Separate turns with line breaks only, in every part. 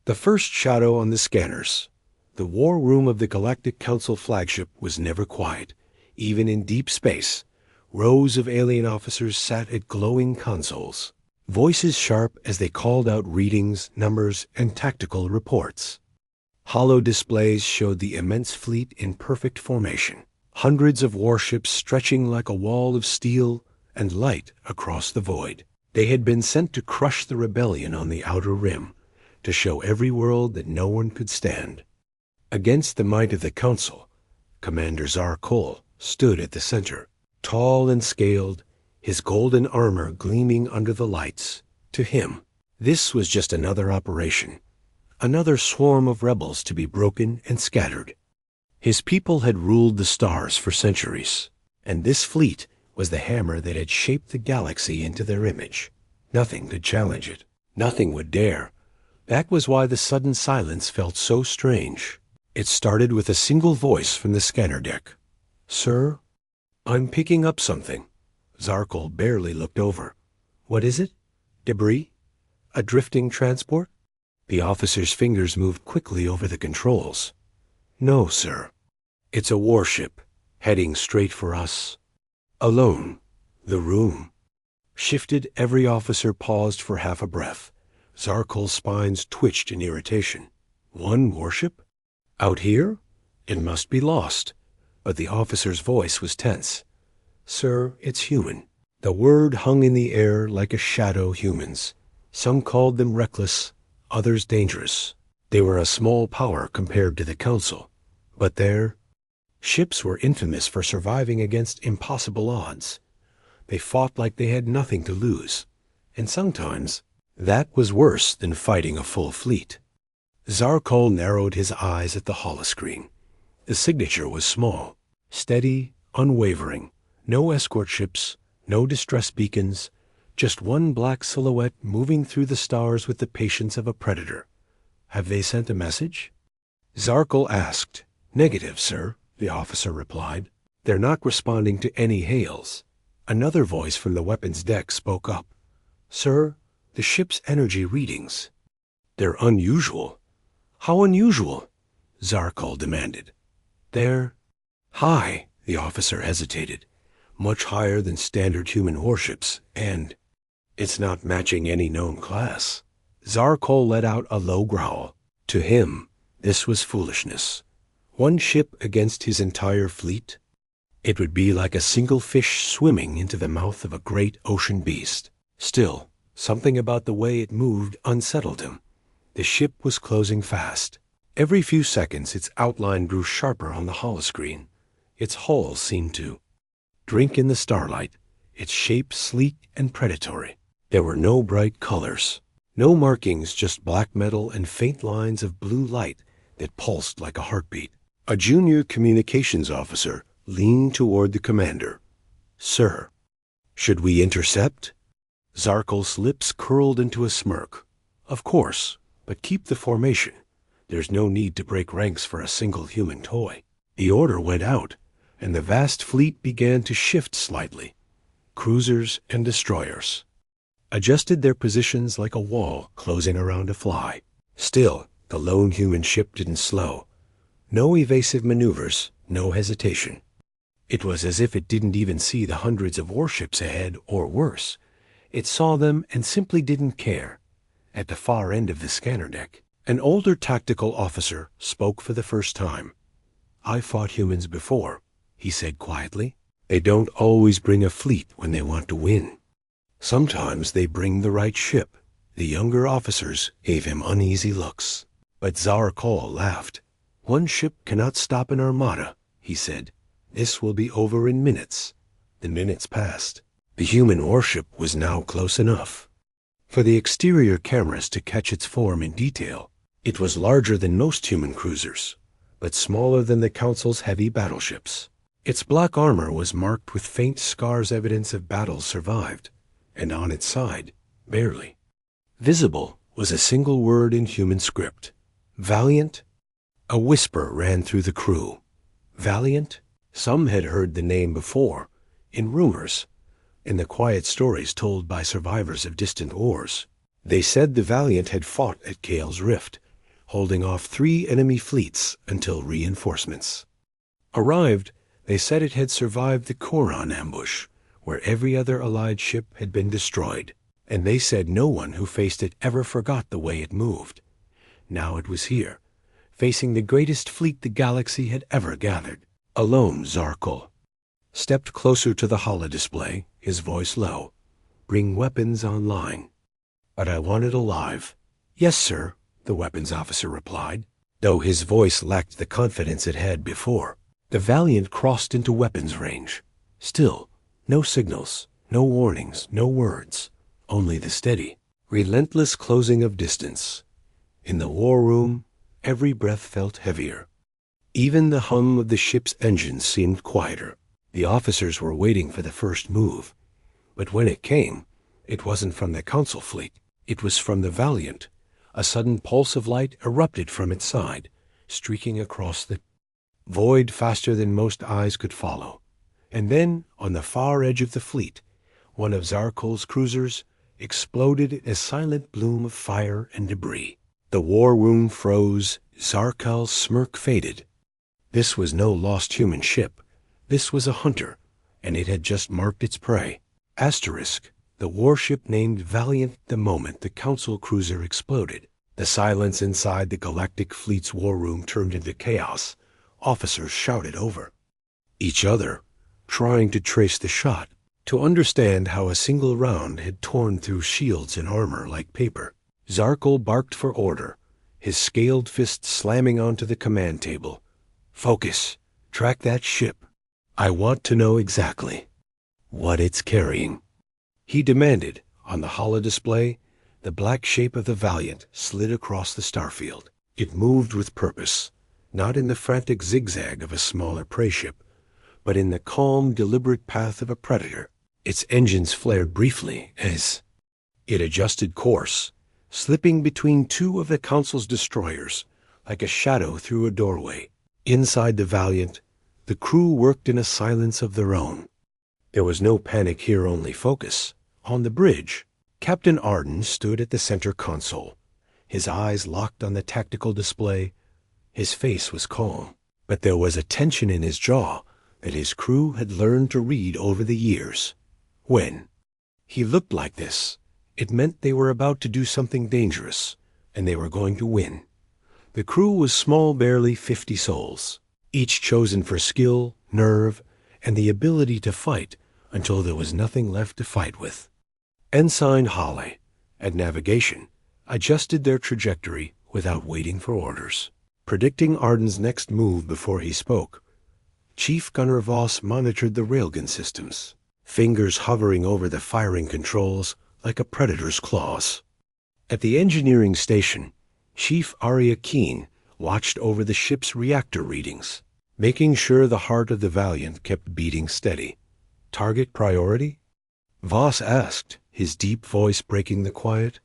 The first shadow on the scanners. The war room of the Galactic Council flagship was never quiet. Even in deep space, rows of alien officers sat at glowing consoles, voices sharp as they called out readings, numbers, and tactical reports. Hollow displays showed the immense fleet in perfect formation, hundreds of warships stretching like a wall of steel and light across the void. They had been sent to crush the rebellion on the outer rim, to show every world that no one could stand. Against the might of the Council, Commander Zarkol stood at the center, tall and scaled, his golden armor gleaming under the lights. To him, this was just another operation, another swarm of rebels to be broken and scattered. His people had ruled the stars for centuries, and this fleet was the hammer that had shaped the galaxy into their image. Nothing could challenge it. Nothing would dare. That was why the sudden silence felt so strange. It started with a single voice from the scanner deck. "Sir, I'm picking up something." Zarkol barely looked over. "What is it? Debris? A drifting transport?" The officer's fingers moved quickly over the controls. "No, sir. It's a warship, heading straight for us. Alone." The room shifted. Every officer paused for half a breath. Zarkol's spines twitched in irritation. One warship? Out here? It must be lost. But the officer's voice was tense. "Sir, it's human." The word hung in the air like a shadow. Humans. Some called them reckless, others dangerous. They were a small power compared to the Council. But their ships were infamous for surviving against impossible odds. They fought like they had nothing to lose. And sometimes that was worse than fighting a full fleet. Zarkol narrowed his eyes at the holoscreen. The signature was small, steady, unwavering. No escort ships, no distress beacons, just one black silhouette moving through the stars with the patience of a predator. "Have they sent a message?" Zarkol asked. "Negative, sir," the officer replied. "They're not responding to any hails." Another voice from the weapons deck spoke up. "Sir, the ship's energy readings. They're unusual." "How unusual?" Zarkol demanded. "They're high," the officer hesitated. "Much higher than standard human warships, and it's not matching any known class." Zarkol let out a low growl. To him, this was foolishness. One ship against his entire fleet? It would be like a single fish swimming into the mouth of a great ocean beast. Still, something about the way it moved unsettled him. The ship was closing fast. Every few seconds its outline grew sharper on the holoscreen. Its hull seemed to drink in the starlight, its shape sleek and predatory. There were no bright colors, no markings, just black metal and faint lines of blue light that pulsed like a heartbeat. A junior communications officer leaned toward the commander. "Sir, should we intercept?" Zarkol's lips curled into a smirk. "Of course, but keep the formation. There's no need to break ranks for a single human toy." The order went out, and the vast fleet began to shift slightly. Cruisers and destroyers adjusted their positions like a wall closing around a fly. Still, the lone human ship didn't slow. No evasive maneuvers, no hesitation. It was as if it didn't even see the hundreds of warships ahead, or worse. It saw them and simply didn't care. At the far end of the scanner deck, an older tactical officer spoke for the first time. "I fought humans before," he said quietly. "They don't always bring a fleet when they want to win. Sometimes they bring the right ship." The younger officers gave him uneasy looks. But Zarkol laughed. "One ship cannot stop an armada," he said. "This will be over in minutes." The minutes passed. The human warship was now close enough for the exterior cameras to catch its form in detail. It was larger than most human cruisers, but smaller than the Council's heavy battleships. Its black armor was marked with faint scars, evidence of battles survived, and on its side, barely visible, was a single word in human script. "Valiant?" A whisper ran through the crew. Valiant? Some had heard the name before, in rumors, in the quiet stories told by survivors of distant wars. They said the Valiant had fought at Gale's Rift, holding off 3 enemy fleets until reinforcements arrived. They said it had survived the Coron ambush, where every other Allied ship had been destroyed, and they said no one who faced it ever forgot the way it moved. Now it was here, facing the greatest fleet the galaxy had ever gathered. Alone, Zarkul stepped closer to the holodisplay, his voice low. "Bring weapons online." "But I want it alive." "Yes, sir," the weapons officer replied, though his voice lacked the confidence it had before. The Valiant crossed into weapons range. Still, no signals, no warnings, no words, only the steady, relentless closing of distance. In the war room, every breath felt heavier. Even the hum of the ship's engines seemed quieter. The officers were waiting for the first move. But when it came, it wasn't from the Council fleet. It was from the Valiant. A sudden pulse of light erupted from its side, streaking across the void faster than most eyes could follow. And then, on the far edge of the fleet, one of Zarkul's cruisers exploded in a silent bloom of fire and debris. The war room froze. Zarkal's smirk faded. This was no lost human ship. This was a hunter, and it had just marked its prey. Asterisk, the warship named Valiant the moment the Council cruiser exploded. The silence inside the Galactic fleet's war room turned into chaos. Officers shouted over each other, trying to trace the shot, to understand how a single round had torn through shields and armor like paper. Zarkul barked for order, his scaled fist slamming onto the command table. "Focus. Track that ship. I want to know exactly what it's carrying," he demanded. On the holodisplay, the black shape of the Valiant slid across the starfield. It moved with purpose, not in the frantic zigzag of a smaller prey ship, but in the calm, deliberate path of a predator. Its engines flared briefly as it adjusted course, slipping between 2 of the Council's destroyers, like a shadow through a doorway. Inside the Valiant, the crew worked in a silence of their own. There was no panic here, only focus. On the bridge, Captain Arden stood at the center console, his eyes locked on the tactical display. His face was calm, but there was a tension in his jaw that his crew had learned to read over the years. When he looked like this, it meant they were about to do something dangerous, and they were going to win. The crew was small, barely 50 souls, each chosen for skill, nerve, and the ability to fight until there was nothing left to fight with. Ensign Hawley, at navigation, adjusted their trajectory without waiting for orders. Predicting Arden's next move before he spoke, Chief Gunner Voss monitored the railgun systems, fingers hovering over the firing controls like a predator's claws. At the engineering station, Chief Arya Keen watched over the ship's reactor readings, making sure the heart of the Valiant kept beating steady. "Target priority?" Voss asked, his deep voice breaking the quiet.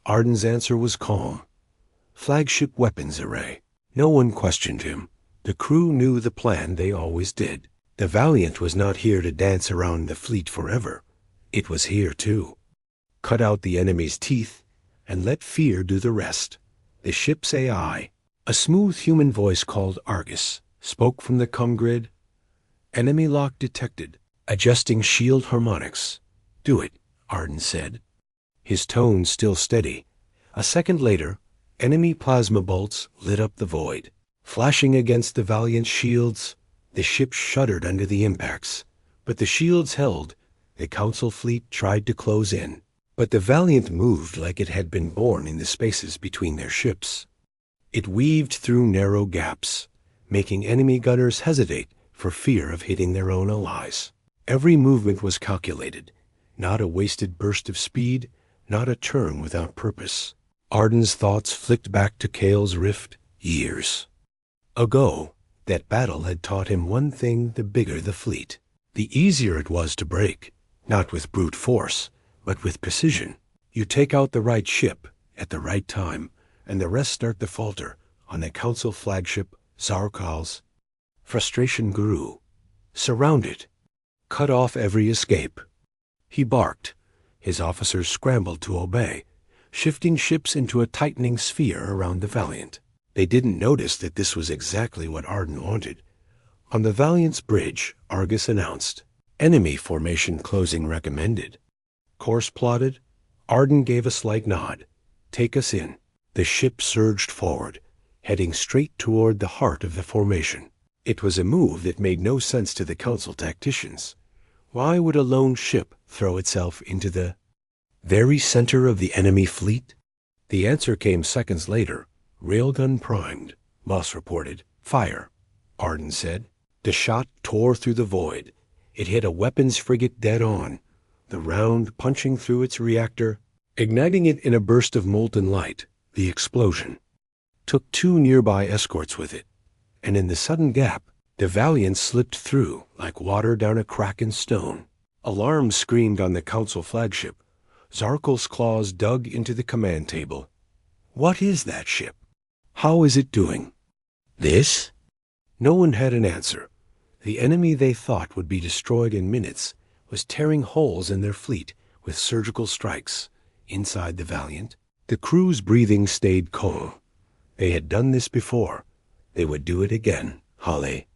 Arden's answer was calm. "Flagship weapons array." No one questioned him. The crew knew the plan. They always did. The Valiant was not here to dance around the fleet forever. It was here to cut out the enemy's teeth and let fear do the rest. The ship's AI, a smooth human voice called Argus, spoke from the comm grid. "Enemy lock detected. Adjusting shield harmonics." "Do it," Arden said, his tone still steady. A second later, enemy plasma bolts lit up the void, flashing against the Valiant's shields. The ship shuddered under the impacts, but the shields held. The Council fleet tried to close in, but the Valiant moved like it had been born in the spaces between their ships. It weaved through narrow gaps, making enemy gunners hesitate for fear of hitting their own allies. Every movement was calculated, not a wasted burst of speed, not a turn without purpose. Arden's thoughts flicked back to Kale's Rift years ago. That battle had taught him one thing: the bigger the fleet, the easier it was to break, not with brute force, but with precision. You take out the right ship at the right time, and the rest start to falter. On the Council flagship, Zarkal's frustration grew. Surrounded, cut off every escape. He barked. His officers scrambled to obey, shifting ships into a tightening sphere around the Valiant. They didn't notice that this was exactly what Arden wanted. On the Valiant's bridge, Argus announced, "Enemy formation closing recommended." Course plotted, Arden gave a slight nod. "Take us in." The ship surged forward, heading straight toward the heart of the formation. It was a move that made no sense to the Council tacticians. Why would a lone ship throw itself into the very center of the enemy fleet? The answer came seconds later. "Railgun primed," Moss reported. "Fire," Arden said. The shot tore through the void. It hit a weapons frigate dead on, the round punching through its reactor, igniting it in a burst of molten light. The explosion took 2 nearby escorts with it, and in the sudden gap, the Valiant slipped through like water down a crack in stone. Alarms screamed on the Council flagship. Zarkal's claws dug into the command table. What is that ship? How is it doing? This? No one had an answer. The enemy they thought would be destroyed in minutes was tearing holes in their fleet with surgical strikes. Inside the Valiant, the crew's breathing stayed calm. They had done this before. They would do it again. Halle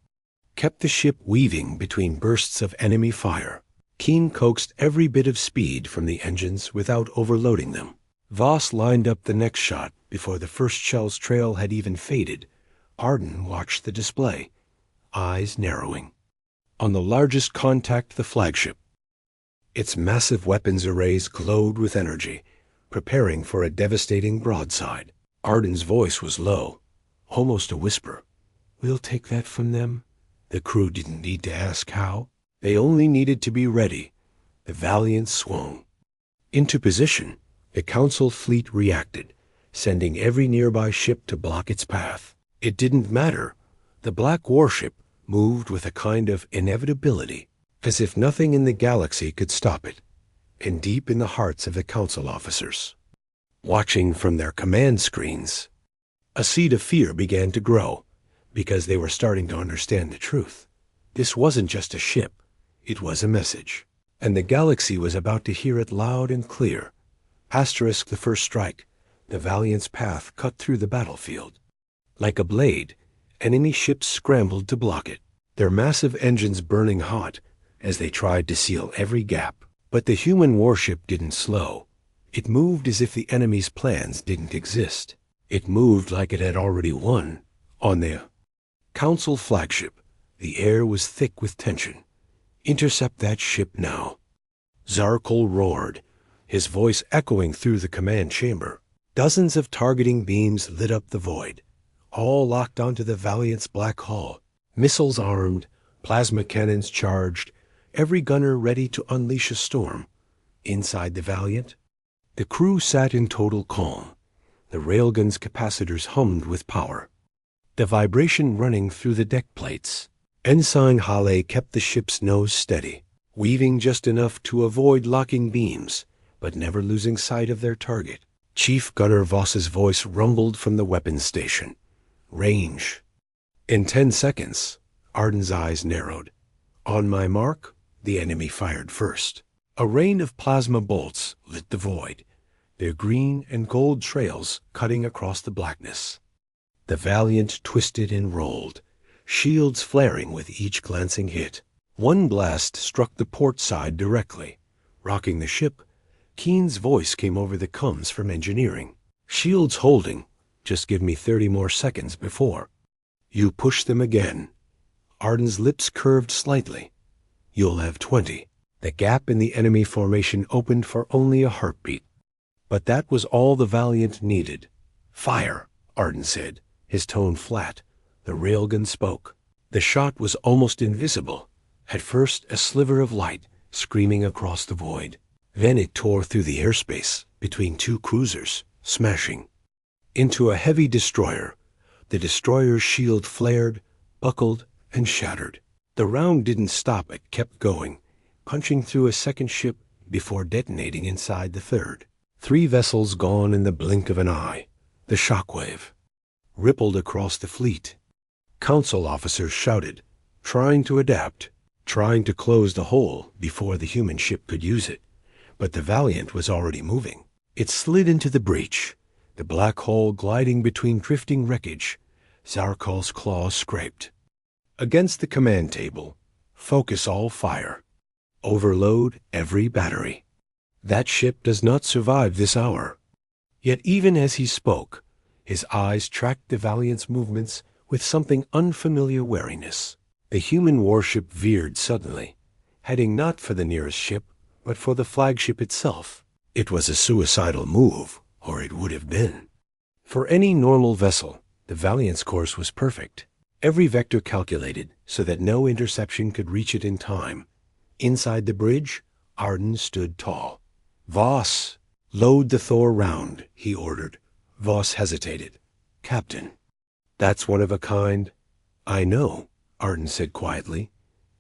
kept the ship weaving between bursts of enemy fire. Keen coaxed every bit of speed from the engines without overloading them. Voss lined up the next shot before the first shell's trail had even faded. Arden watched the display, eyes narrowing. On the largest contact, the flagship. Its massive weapons arrays glowed with energy, preparing for a devastating broadside. Arden's voice was low, almost a whisper. "We'll take that from them." The crew didn't need to ask how. They only needed to be ready. The Valiant swung into position. The Council fleet reacted, sending every nearby ship to block its path. It didn't matter. The Black Warship moved with a kind of inevitability, as if nothing in the galaxy could stop it, and deep in the hearts of the Council officers, watching from their command screens, a seed of fear began to grow, because they were starting to understand the truth. This wasn't just a ship. It was a message, and the galaxy was about to hear it loud and clear. Asterisk the first strike. The Valiant's path cut through the battlefield. Like a blade, enemy ships scrambled to block it, their massive engines burning hot as they tried to seal every gap. But the Human Warship didn't slow. It moved as if the enemy's plans didn't exist. It moved like it had already won. On the Council flagship, the air was thick with tension. "Intercept that ship now." Zarkal roared, his voice echoing through the command chamber. Dozens of targeting beams lit up the void, all locked onto the Valiant's black hull. Missiles armed, plasma cannons charged, every gunner ready to unleash a storm. Inside the Valiant, the crew sat in total calm. The railgun's capacitors hummed with power, the vibration running through the deck plates. Ensign Halle kept the ship's nose steady, weaving just enough to avoid locking beams, but never losing sight of their target. Chief Gunner Voss's voice rumbled from the weapons station. "Range." In 10 seconds, Arden's eyes narrowed. On my mark, the enemy fired first. A rain of plasma bolts lit the void, their green and gold trails cutting across the blackness. The Valiant twisted and rolled, shields flaring with each glancing hit. One blast struck the port side directly, rocking the ship. Keen's voice came over the comms from engineering. "Shields holding. Just give me 30 more seconds before." "You push them again." Arden's lips curved slightly. "You'll have 20. The gap in the enemy formation opened for only a heartbeat. But that was all the Valiant needed. "Fire," Arden said, his tone flat. The railgun spoke. The shot was almost invisible. At first, a sliver of light screaming across the void. Then it tore through the airspace between 2 cruisers, smashing into a heavy destroyer. The destroyer's shield flared, buckled, and shattered. The round didn't stop, it kept going, punching through a second ship before detonating inside the third. 3 vessels gone in the blink of an eye. The shockwave rippled across the fleet. Council officers shouted, trying to adapt, trying to close the hole before the human ship could use it. But the Valiant was already moving. It slid into the breach, the black hole gliding between drifting wreckage. Zarkol's claws scraped. Against the command table, focus all fire. Overload every battery. That ship does not survive this hour. Yet even as he spoke, his eyes tracked the Valiant's movements with something unfamiliar wariness. The human warship veered suddenly, heading not for the nearest ship, but for the flagship itself. It was a suicidal move, or it would have been. For any normal vessel, the Valiant's course was perfect. Every vector calculated so that no interception could reach it in time. Inside the bridge, Arden stood tall. "Voss, load the Thor round," he ordered. Voss hesitated. "Captain." "That's one of a kind." "I know," Arden said quietly.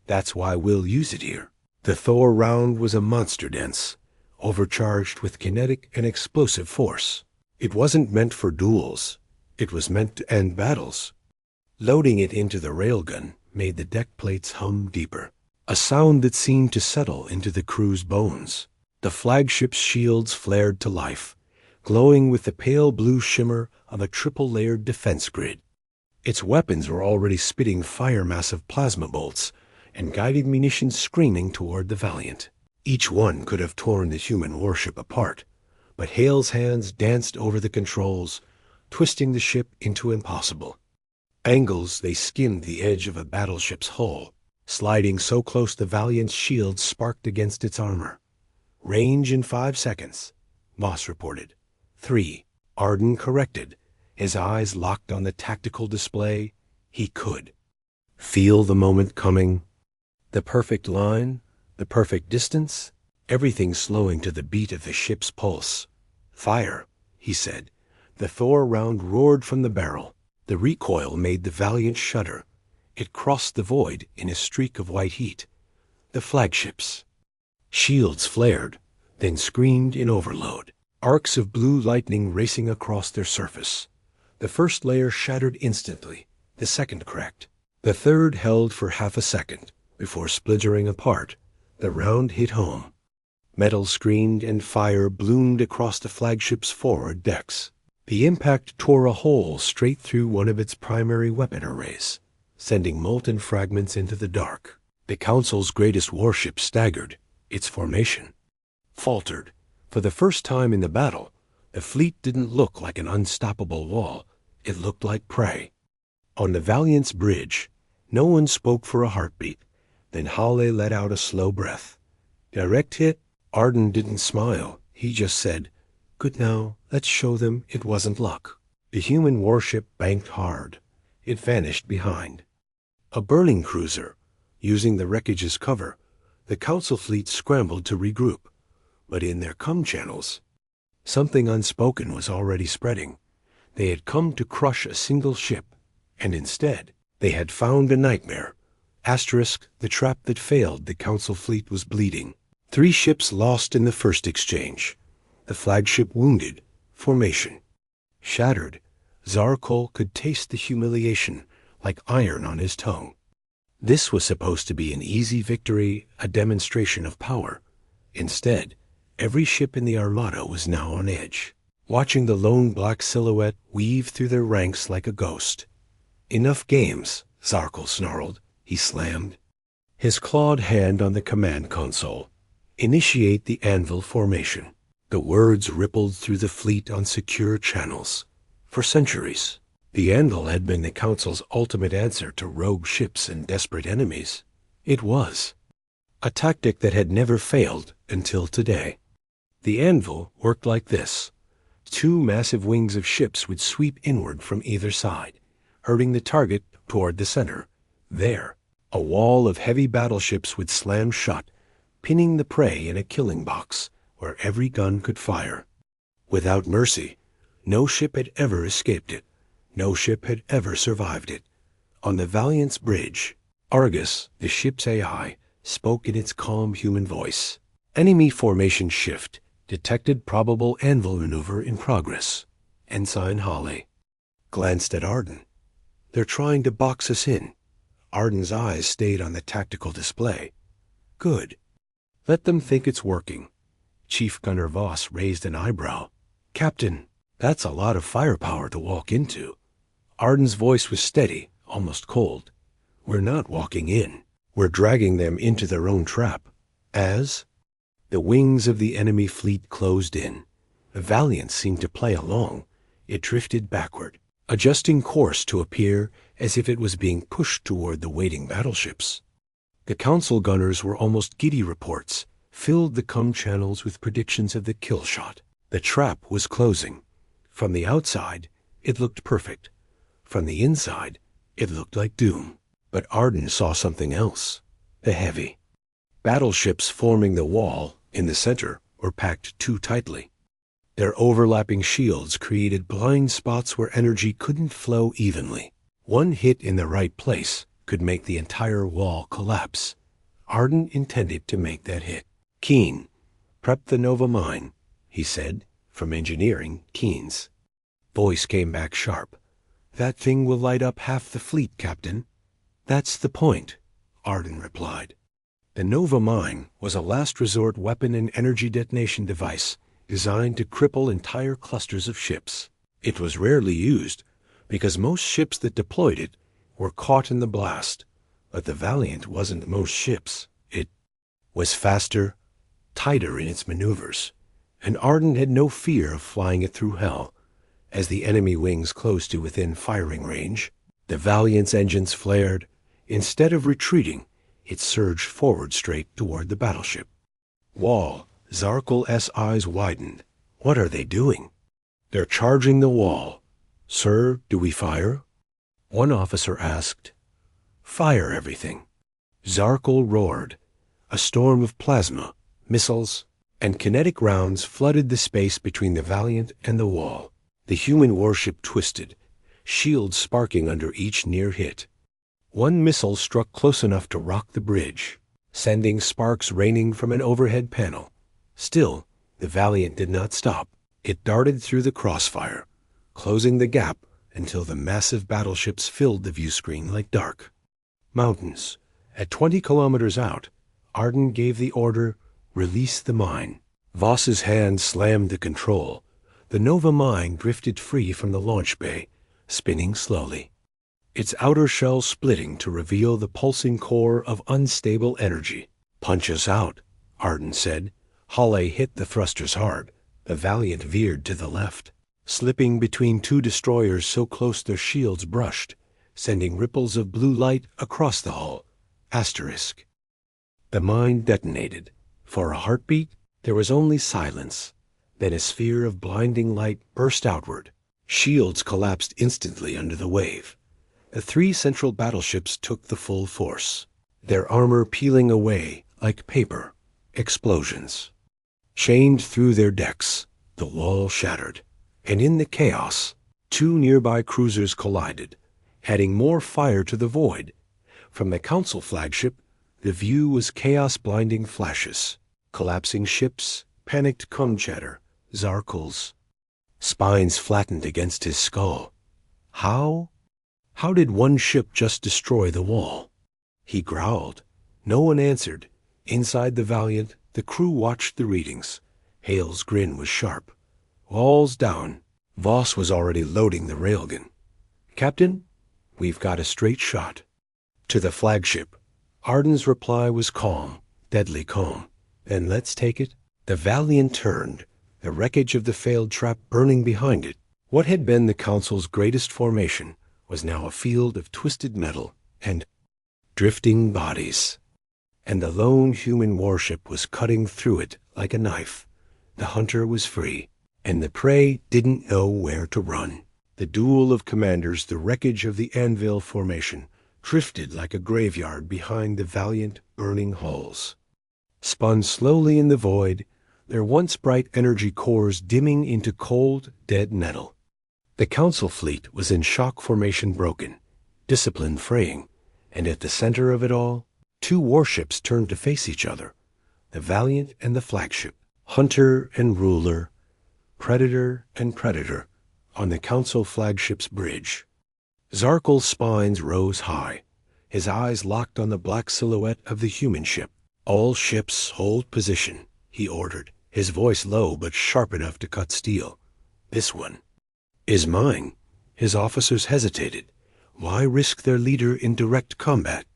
"That's why we'll use it here." The Thor round was a monster dense, overcharged with kinetic and explosive force. It wasn't meant for duels. It was meant to end battles. Loading it into the railgun made the deck plates hum deeper, a sound that seemed to settle into the crew's bones. The flagship's shields flared to life, glowing with the pale blue shimmer of a triple-layered defense grid. Its weapons were already spitting fire-massive plasma bolts and guided munitions screaming toward the Valiant. Each one could have torn the human warship apart, but Hale's hands danced over the controls, twisting the ship into impossible. Angles they skimmed the edge of a battleship's hull, sliding so close the Valiant's shields sparked against its armor. "Range in 5 seconds," Moss reported. 3. Arden corrected, his eyes locked on the tactical display. He could feel the moment coming. The perfect line, the perfect distance, everything slowing to the beat of the ship's pulse. "Fire," he said. The Thor round roared from the barrel. The recoil made the Valiant shudder. It crossed the void in a streak of white heat. The flagship's shields flared, then screamed in overload, arcs of blue lightning racing across their surface. The first layer shattered instantly, the second cracked. The third held for half a second, before splintering apart. The round hit home. Metal screamed and fire bloomed across the flagship's forward decks. The impact tore a hole straight through one of its primary weapon arrays, sending molten fragments into the dark. The Council's greatest warship staggered. Its formation faltered. For the first time in the battle, the fleet didn't look like an unstoppable wall. It looked like prey. On the Valiant's bridge, no one spoke for a heartbeat. Then Hale let out a slow breath. "Direct hit?" Arden didn't smile. He just said, "Good now, let's show them it wasn't luck." The human warship banked hard. It vanished behind. A burning cruiser, using the wreckage as cover, the Council fleet scrambled to regroup. But in their com channels, something unspoken was already spreading. They had come to crush a single ship, and instead, they had found a nightmare. Asterisk, the trap that failed the Council fleet was bleeding. 3 ships lost in the first exchange. The flagship wounded. Formation shattered. Zarkol could taste the humiliation like iron on his tongue. This was supposed to be an easy victory, a demonstration of power. Instead, every ship in the armada was now on edge, watching the lone black silhouette weave through their ranks like a ghost. "Enough games," Zarkol snarled. He slammed his clawed hand on the command console. "Initiate the anvil formation." The words rippled through the fleet on secure channels. For centuries, the anvil had been the Council's ultimate answer to rogue ships and desperate enemies. It was a tactic that had never failed until today. The anvil worked like this. 2 massive wings of ships would sweep inward from either side, hurting the target toward the center. There, a wall of heavy battleships would slam shut, pinning the prey in a killing box where every gun could fire. Without mercy, no ship had ever escaped it. No ship had ever survived it. On the Valiant's bridge, Argus, the ship's AI, spoke in its calm human voice. "Enemy formation shift. Detected probable anvil maneuver in progress." Ensign Hale glanced at Arden. "They're trying to box us in." Arden's eyes stayed on the tactical display. "Good. Let them think it's working." Chief Gunner Voss raised an eyebrow. "Captain." That's a lot of firepower to walk into. Arden's voice was steady, almost cold. We're not walking in. We're dragging them into their own trap. As the wings of the enemy fleet closed in, the Valiant seemed to play along. It drifted backward, adjusting course to appear as if it was being pushed toward the waiting battleships. The Council gunners were almost giddy reports, filled the comm channels with predictions of the kill shot. The trap was closing. From the outside, it looked perfect. From the inside, it looked like doom. But Arden saw something else. The heavy battleships forming the wall in the center were packed too tightly. Their overlapping shields created blind spots where energy couldn't flow evenly. One hit in the right place could make the entire wall collapse. Arden intended to make that hit. Keen, prep the Nova mine, he said, from engineering, Keen's. Voice came back sharp. That thing will light up half the fleet, Captain. That's the point, Arden replied. The Nova mine was a last resort weapon and energy detonation device designed to cripple entire clusters of ships. It was rarely used because most ships that deployed it were caught in the blast. But the Valiant wasn't most ships. It was faster, tighter in its maneuvers, and Arden had no fear of flying it through hell. As the enemy wings closed to within firing range, the Valiant's engines flared. Instead of retreating, it surged forward straight toward the battleship. Wall, Zarkul-S eyes widened. What are they doing? They're charging the wall. Sir, do we fire? One officer asked. Fire everything. Zarkul roared. A storm of plasma, missiles, and kinetic rounds flooded the space between the Valiant and the wall. The Human Warship twisted, shields sparking under each near hit. One missile struck close enough to rock the bridge, sending sparks raining from an overhead panel. Still, the Valiant did not stop. It darted through the crossfire, closing the gap until the massive battleships filled the viewscreen like dark mountains. At 20 kilometers out, Arden gave the order, release the mine. Voss's hand slammed the control. The Nova mine drifted free from the launch bay, spinning slowly, its outer shell splitting to reveal the pulsing core of unstable energy. Punch us out, Arden said. Halle hit the thrusters hard. The Valiant veered to the left, slipping between two destroyers so close their shields brushed, sending ripples of blue light across the hull. Asterisk. The mine detonated. For a heartbeat, there was only silence. Then a sphere of blinding light burst outward. Shields collapsed instantly under the wave. The three central battleships took the full force, their armor peeling away like paper. Explosions chained through their decks. The wall shattered, and in the chaos, two nearby cruisers collided, adding more fire to the void. From the Council flagship, the view was chaos-blinding flashes, collapsing ships, panicked comm chatter, Zarkul's spines flattened against his skull. How did one ship just destroy the wall? He growled. No one answered. Inside the Valiant, the crew watched the readings. Hale's grin was sharp. Walls down. Voss was already loading the railgun. Captain, we've got a straight shot. To the flagship, Arden's reply was calm, deadly calm. Then let's take it. The Valiant turned, the wreckage of the failed trap burning behind it. What had been the Council's greatest formation was now a field of twisted metal and drifting bodies. And the lone human warship was cutting through it like a knife. The hunter was free, and the prey didn't know where to run. The duel of commanders, the wreckage of the Anvil formation, drifted like a graveyard behind the Valiant burning hulls. Spun slowly in the void, their once bright energy cores dimming into cold, dead metal. The Council fleet was in shock formation broken, discipline fraying, and at the center of it all, two warships turned to face each other, the Valiant and the flagship, hunter and ruler, predator and predator, on the Council flagship's bridge. Zarkul's spines rose high, his eyes locked on the black silhouette of the human ship. All ships hold position, he ordered, his voice low but sharp enough to cut steel. This one, Is mine. His officers hesitated. Why risk their leader in direct combat?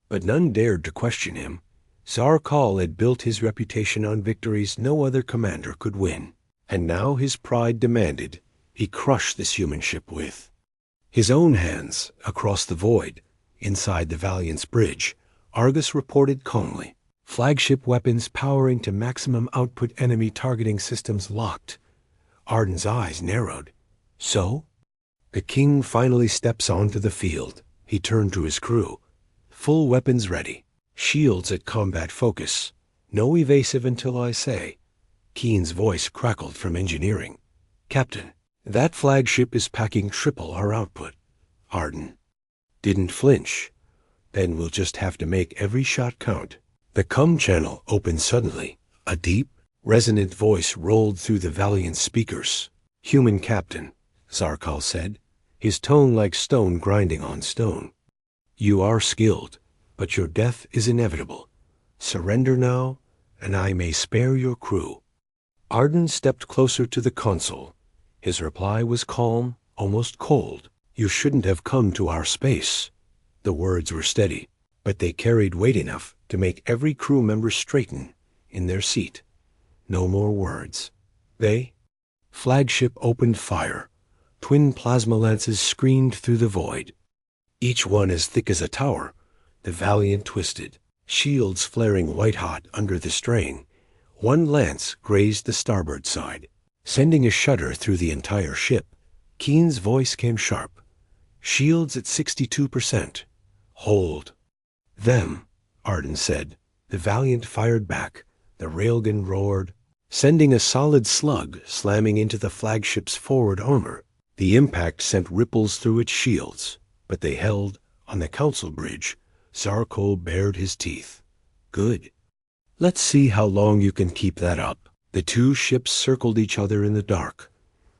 But none dared to question him. Zarkal had built his reputation on victories no other commander could win, and now his pride demanded he crush this human ship with his own hands. Across the void, inside the Valiant's bridge, Argus reported calmly. Flagship weapons powering to maximum output, enemy targeting systems locked. Arden's eyes narrowed. So? The king finally steps onto the field. He turned to his crew. Full weapons ready. Shields at combat focus. No evasive until I say. Keen's voice crackled from engineering. Captain, that flagship is packing triple our output. Arden didn't flinch. Then we'll just have to make every shot count. The comm channel opened suddenly. A deep, resonant voice rolled through the Valiant speakers. Human captain, Zarkal said, his tone like stone grinding on stone. You are skilled, but your death is inevitable. Surrender now, and I may spare your crew. Arden stepped closer to the console. His reply was calm, almost cold. You shouldn't have come to our space. The words were steady, but they carried weight enough to make every crew member straighten in their seat. No more words. Flagship opened fire. Twin plasma lances screamed through the void. Each one as thick as a tower. The Valiant twisted, shields flaring white-hot under the strain. One lance grazed the starboard side, sending a shudder through the entire ship. Keen's voice came sharp. Shields at 62%. Hold. Them, Arden said. The Valiant fired back. The railgun roared, sending a solid slug slamming into the flagship's forward armor. The impact sent ripples through its shields, but they held. On the council bridge, Zarkal bared his teeth. Good. Let's see how long you can keep that up. The two ships circled each other in the dark,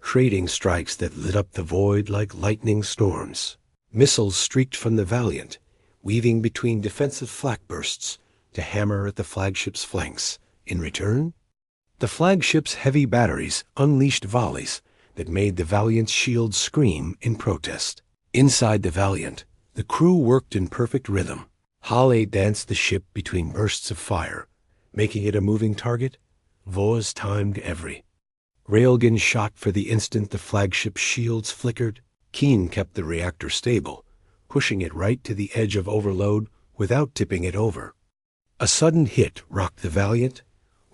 trading strikes that lit up the void like lightning storms. Missiles streaked from the Valiant, weaving between defensive flak bursts to hammer at the flagship's flanks. In return, the flagship's heavy batteries unleashed volleys that made the Valiant's shields scream in protest. Inside the Valiant, the crew worked in perfect rhythm. Hale danced the ship between bursts of fire, making it a moving target. Voz timed every railgun shot for the instant the flagship's shields flickered. Keen kept the reactor stable, pushing it right to the edge of overload without tipping it over. A sudden hit rocked the Valiant.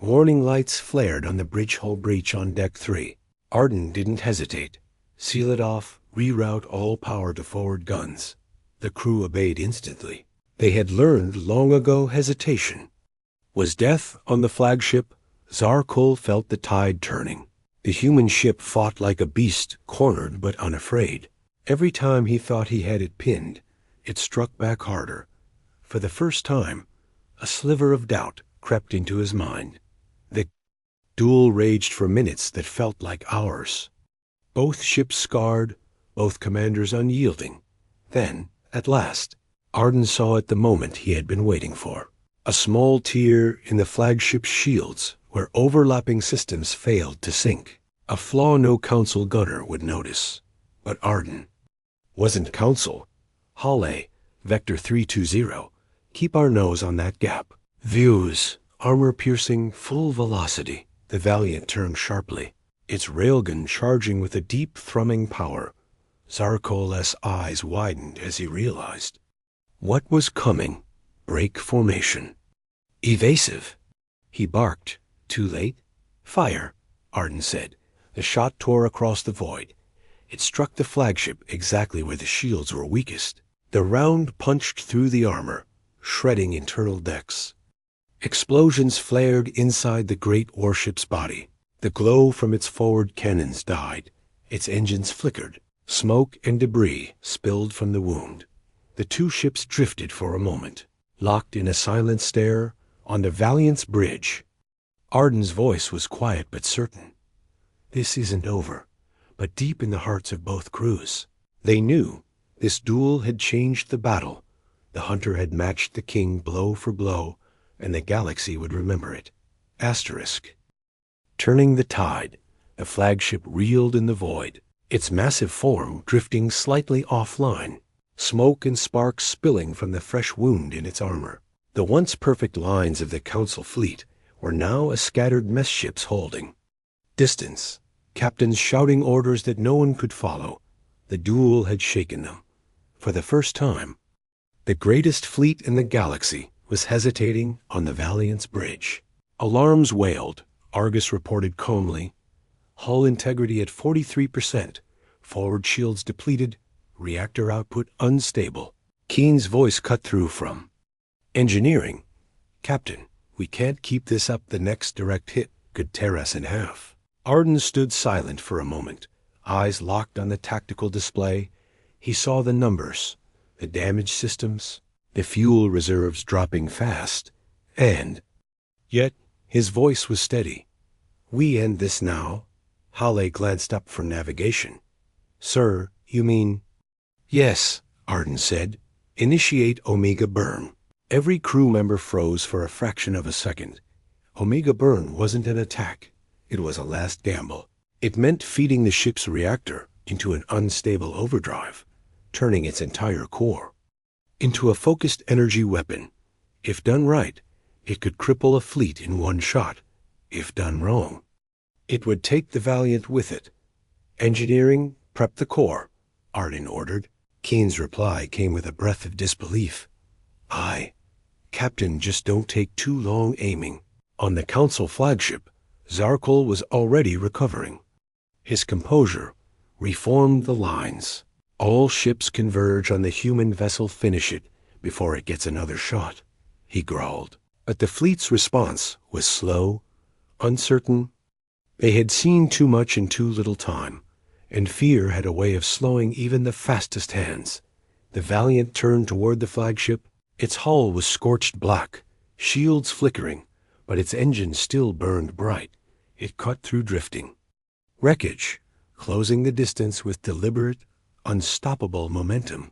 Warning lights flared on the bridge hull breach on Deck 3. Arden didn't hesitate. Seal it off, reroute all power to forward guns. The crew obeyed instantly. They had learned long ago hesitation was death on the flagship. Zarkal felt the tide turning. The human ship fought like a beast, cornered but unafraid. Every time he thought he had it pinned, it struck back harder. For the first time, a sliver of doubt crept into his mind. The duel raged for minutes that felt like hours. Both ships scarred, both commanders unyielding. Then, at last, Arden saw it, the moment he had been waiting for. A small tear in the flagship's shields where overlapping systems failed to sync. A flaw no council gunner would notice. But Arden wasn't council. Hale, Vector 320, keep our nose on that gap. Views, armor-piercing, full velocity. The Valiant turned sharply, its railgun charging with a deep thrumming power. Zarkal's eyes widened as he realized what was coming. Break formation. Evasive. He barked. Too late? Fire, Arden said. The shot tore across the void. It struck the flagship exactly where the shields were weakest. The round punched through the armor, shredding internal decks. Explosions flared inside the great warship's body. The glow from its forward cannons died. Its engines flickered. Smoke and debris spilled from the wound. The two ships drifted for a moment, locked in a silent stare on the Valiant's bridge. Arden's voice was quiet but certain. This isn't over. But deep in the hearts of both crews, they knew this duel had changed the battle. The hunter had matched the king blow for blow, and the galaxy would remember it. Asterisk. Turning the tide, the flagship reeled in the void. its massive form drifting slightly offline, smoke and sparks spilling from the fresh wound in its armor. The once perfect lines of the Council fleet were now a scattered mess ships holding. Distance, captains shouting orders that no one could follow. The duel had shaken them. For the first time, the greatest fleet in the galaxy was hesitating on the Valiant's bridge. Alarms wailed. Argus reported calmly. Hull integrity at 43%, forward shields depleted, reactor output unstable. Keen's voice cut through from engineering. Captain, we can't keep this up. The next direct hit could tear us in half. Arden stood silent for a moment, eyes locked on the tactical display. He saw the numbers, the damage systems, the fuel reserves dropping fast, and yet his voice was steady. We end this now. Hale glanced up from navigation. Sir, you mean? Yes, Arden said. Initiate Omega Burn. Every crew member froze for a fraction of a second. Omega Burn wasn't an attack. It was a last gamble. It meant feeding the ship's reactor into an unstable overdrive, turning its entire core into a focused energy weapon. If done right, it could cripple a fleet in one shot. If done wrong, it would take the Valiant with it. Engineering, prep the core, Arden ordered. Keen's reply came with a breath of disbelief. Aye. Captain, just don't take too long aiming. On the Council flagship, Zarkul was already recovering. His composure reformed the lines. All ships converge on the human vessel. Finish it before it gets another shot, he growled. But the fleet's response was slow, uncertain. They had seen too much in too little time, and fear had a way of slowing even the fastest hands. The Valiant turned toward the flagship. Its hull was scorched black, shields flickering, but its engine still burned bright. It cut through drifting wreckage, closing the distance with deliberate, unstoppable momentum.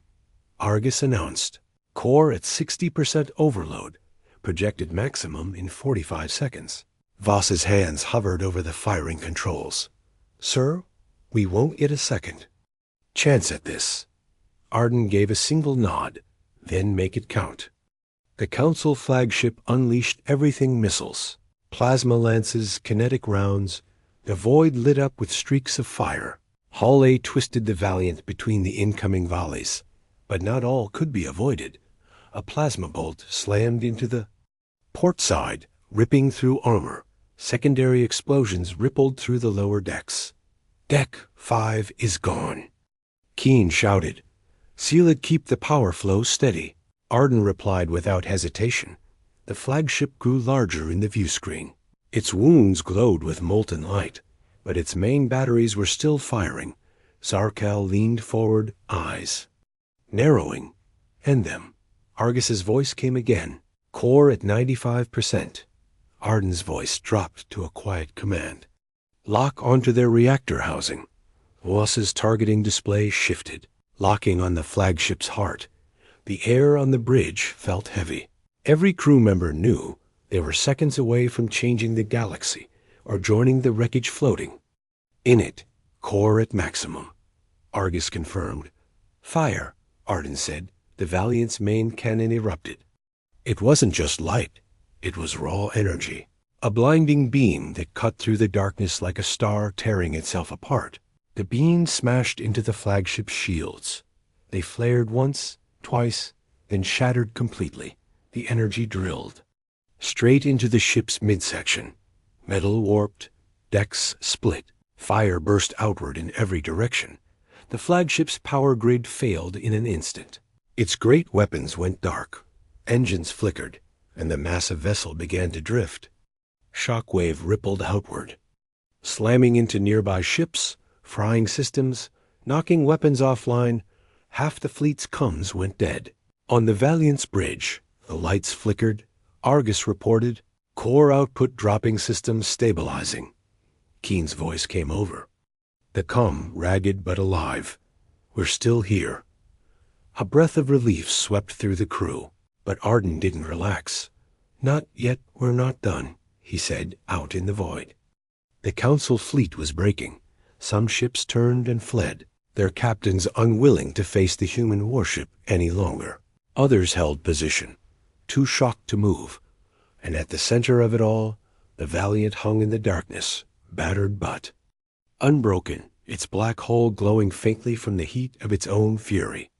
Argus announced, core at 60% overload, projected maximum in 45 seconds. Voss's hands hovered over the firing controls. Sir, we won't get a second chance at this. Arden gave a single nod. Then make it count. The Council flagship unleashed everything missiles, plasma lances, kinetic rounds. The void lit up with streaks of fire. Hale twisted the Valiant between the incoming volleys, but not all could be avoided. A plasma bolt slammed into the port side, ripping through armor. Secondary explosions rippled through the lower decks. Deck 5 is gone. Keen shouted. Seal it, keep the power flow steady. Arden replied without hesitation. The flagship grew larger in the view screen. Its wounds glowed with molten light, but its main batteries were still firing. Zarkal leaned forward, eyes narrowing. End them. Argus's voice came again. Core at 95%. Arden's voice dropped to a quiet command. Lock onto their reactor housing. Voss's targeting display shifted, locking on the flagship's heart. The air on the bridge felt heavy. Every crew member knew they were seconds away from changing the galaxy or joining the wreckage floating. In it, core at maximum. Argus confirmed. Fire, Arden said. The Valiant's main cannon erupted. It wasn't just light. It was raw energy. A blinding beam that cut through the darkness like a star tearing itself apart. The beam smashed into the flagship's shields. They flared once, twice, then shattered completely. The energy drilled straight into the ship's midsection. Metal warped, decks split. Fire burst outward in every direction. The flagship's power grid failed in an instant. Its great weapons went dark. Engines flickered, and the massive vessel began to drift. Shockwave rippled outward, slamming into nearby ships, frying systems, knocking weapons offline. Half the fleet's comms went dead. On the Valiant's bridge, the lights flickered. Argus reported, core output dropping, systems stabilizing. Keen's voice came over. The comm, ragged but alive. We're still here. A breath of relief swept through the crew, but Arden didn't relax. Not yet, we're not done, he said, out in the void. The Council fleet was breaking. Some ships turned and fled, their captains unwilling to face the human warship any longer. Others held position, too shocked to move, and at the center of it all, the Valiant hung in the darkness, battered but unbroken, its black hull glowing faintly from the heat of its own fury.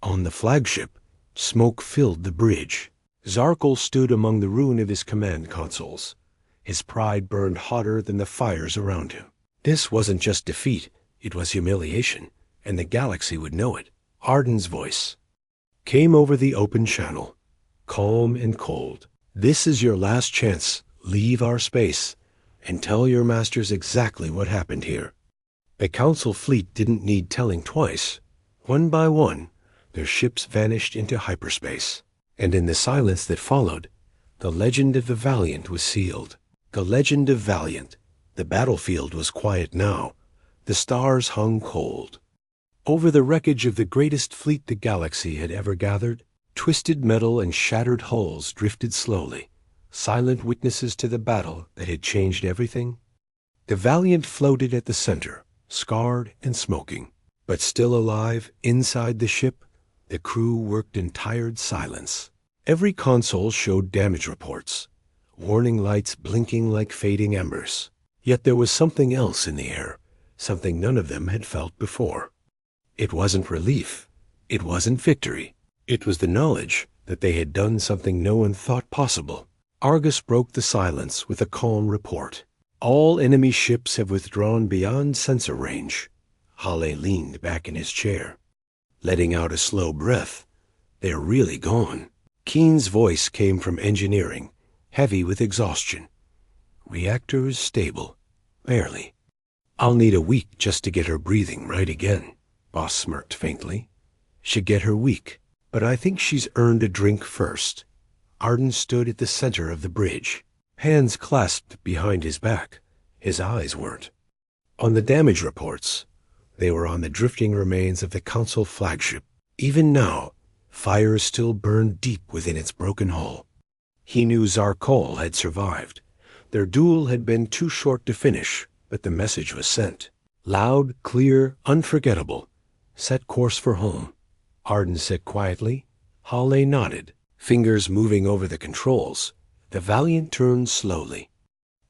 On the flagship, smoke filled the bridge. Zarkul stood among the ruin of his command consoles. His pride burned hotter than the fires around him. This wasn't just defeat, it was humiliation, and the galaxy would know it. Arden's voice came over the open channel, calm and cold. "This is your last chance. Leave our space, and tell your masters exactly what happened here." The Council fleet didn't need telling twice. One by one, their ships vanished into hyperspace. And in the silence that followed, the legend of the Valiant was sealed. The legend of Valiant. The battlefield was quiet now. The stars hung cold. Over the wreckage of the greatest fleet the galaxy had ever gathered, twisted metal and shattered hulls drifted slowly, silent witnesses to the battle that had changed everything. The Valiant floated at the center, scarred and smoking. But still alive, inside the ship, the crew worked in tired silence. Every console showed damage reports, warning lights blinking like fading embers. Yet there was something else in the air, something none of them had felt before. It wasn't relief. It wasn't victory. It was the knowledge that they had done something no one thought possible. Argus broke the silence with a calm report. "All enemy ships have withdrawn beyond sensor range." Hale leaned back in his chair, letting out a slow breath. "They're really gone." Keen's voice came from engineering, heavy with exhaustion. "Reactors stable. Barely. I'll need a week just to get her breathing right again." Boss smirked faintly. "Should get her weak, but I think she's earned a drink first." Arden stood at the center of the bridge, hands clasped behind his back. His eyes weren't on the damage reports. They were on the drifting remains of the Council flagship. Even now, fires still burned deep within its broken hull. He knew Zarkul had survived. Their duel had been too short to finish, but the message was sent. Loud, clear, unforgettable. "Set course for home," Arden said quietly. Hale nodded, fingers moving over the controls. The Valiant turned slowly,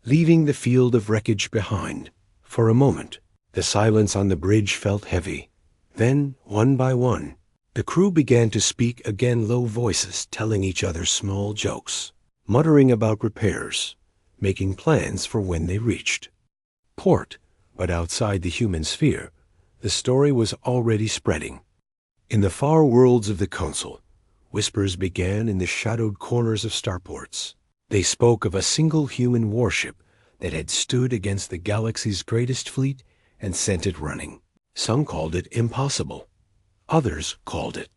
leaving the field of wreckage behind. For a moment, the silence on the bridge felt heavy. Then, one by one, the crew began to speak again, low voices telling each other small jokes, muttering about repairs, making plans for when they reached port. But outside the human sphere, the story was already spreading. In the far worlds of the Council, whispers began in the shadowed corners of starports. They spoke of a single human warship that had stood against the galaxy's greatest fleet and sent it running. Some called it impossible. Others called it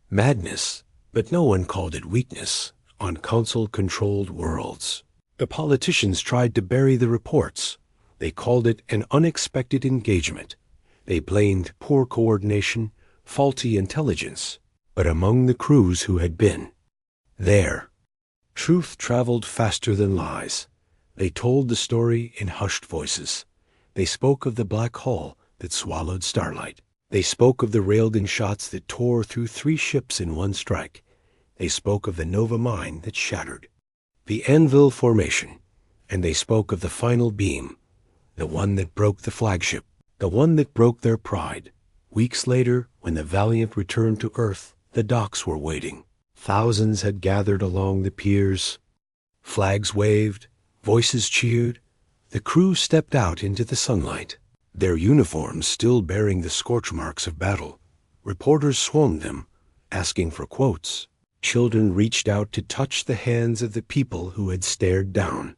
madness, but no one called it weakness on Council-controlled worlds. The politicians tried to bury the reports. They called it an unexpected engagement. They blamed poor coordination, faulty intelligence. But among the crews who had been there, truth traveled faster than lies. They told the story in hushed voices. They spoke of the black hole that swallowed starlight. They spoke of the railgun shots that tore through 3 ships in one strike. They spoke of the Nova mine that shattered the Anvil formation. And they spoke of the final beam, the one that broke the flagship, the one that broke their pride. Weeks later, when the Valiant returned to Earth, the docks were waiting. Thousands had gathered along the piers. Flags waved, voices cheered. The crew stepped out into the sunlight, their uniforms still bearing the scorch marks of battle. Reporters swarmed them, asking for quotes. Children reached out to touch the hands of the people who had stared down.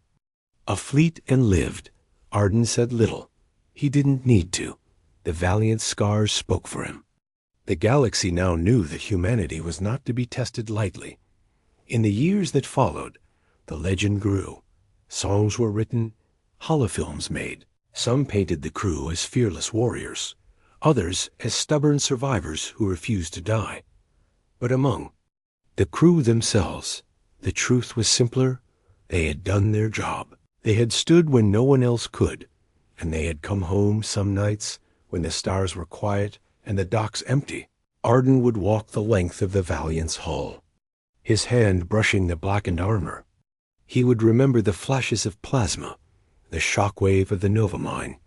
A fleet and lived. Arden said little. He didn't need to. The Valiant scars spoke for him. The galaxy now knew that humanity was not to be tested lightly. In the years that followed, the legend grew. Songs were written, holofilms made. Some painted the crew as fearless warriors, others as stubborn survivors who refused to die. But among the crew themselves, the truth was simpler. They had done their job. They had stood when no one else could, And they had come home some nights when the stars were quiet and the docks empty. Arden would walk the length of the Valiant's hull, his hand brushing the blackened armor. He would remember the flashes of plasma, the shockwave of the Nova mine,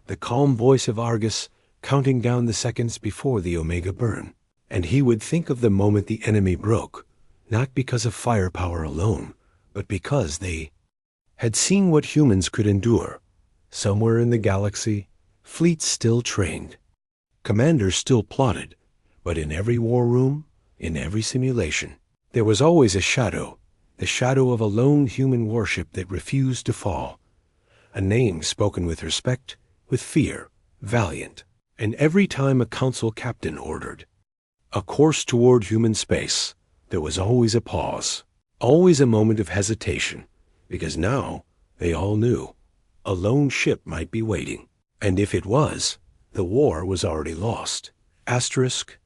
the calm voice of Argus counting down the seconds before the Omega burn. And he would think of the moment the enemy broke, not because of firepower alone, but because they had seen what humans could endure. Somewhere in the galaxy, fleets still trained, commanders still plotted, but in every war room, in every simulation, there was always a shadow, the shadow of a lone human warship that refused to fall. A name spoken with respect, with fear, Valiant. And every time a council captain ordered a course toward human space, there was always a pause, always a moment of hesitation, because now they all knew a lone ship might be waiting. And if it was, the war was already lost. Asterisk,